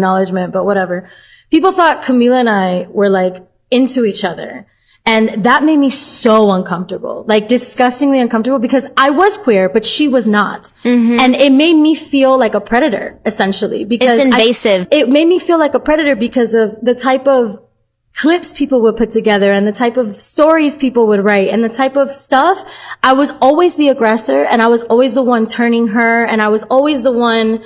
acknowledgement, but whatever. People thought Camila and I were like into each other. And that made me so uncomfortable, like disgustingly uncomfortable, because I was queer, but she was not. Mm-hmm. And it made me feel like a predator, essentially, because it's invasive. It made me feel like a predator because of the type of clips people would put together and the type of stories people would write and the type of stuff. I was always the aggressor, and I was always the one turning her, and I was always the one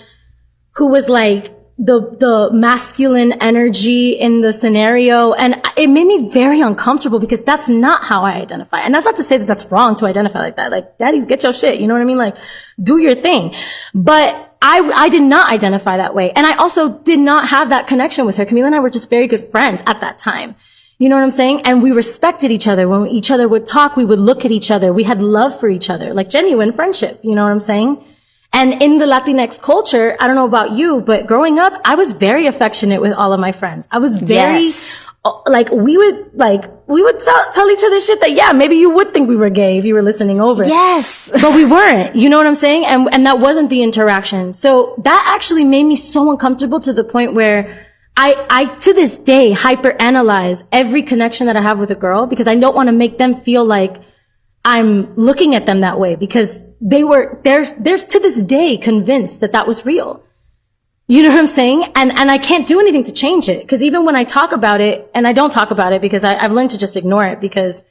who was like the masculine energy in the scenario. And it made me very uncomfortable because that's not how I identify. And that's not to say that that's wrong to identify like that. Like, daddy, get your shit. You know what I mean? Like, do your thing. But I did not identify that way. And I also did not have that connection with her. Camila and I were just very good friends at that time. You know what I'm saying? And we respected each other. When each other would talk, we would look at each other. We had love for each other, like genuine friendship. You know what I'm saying? And in the Latinx culture, I don't know about you, but growing up, I was very affectionate with all of my friends. I was very, like, we would tell each other shit that, yeah, maybe you would think we were gay if you were listening over. Yes. But we weren't. You know what I'm saying? And that wasn't the interaction. So that actually made me so uncomfortable to the point where I to this day hyperanalyze every connection that I have with a girl, because I don't want to make them feel like I'm looking at them that way, because they're to this day convinced that that was real. You know what I'm saying? And I can't do anything to change it. Cause even when I talk about it, and I don't talk about it because I've learned to just ignore it, because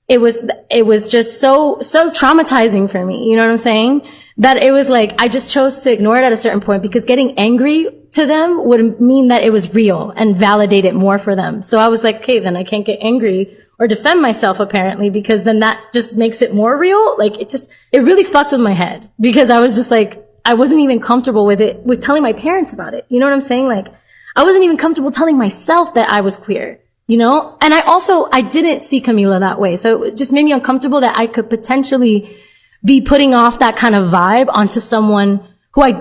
it was just so traumatizing for me. You know what I'm saying? That it was like, I just chose to ignore it at a certain point, because getting angry to them would mean that it was real and validate it more for them. So I was like, okay, then I can't get angry or defend myself, apparently, because then that just makes it more real. Like, it really fucked with my head, because I was just like, I wasn't even comfortable with telling my parents about it. You know what I'm saying? Like, I wasn't even comfortable telling myself that I was queer, you know? And I didn't see Camila that way. So it just made me uncomfortable that I could potentially be putting off that kind of vibe onto someone who I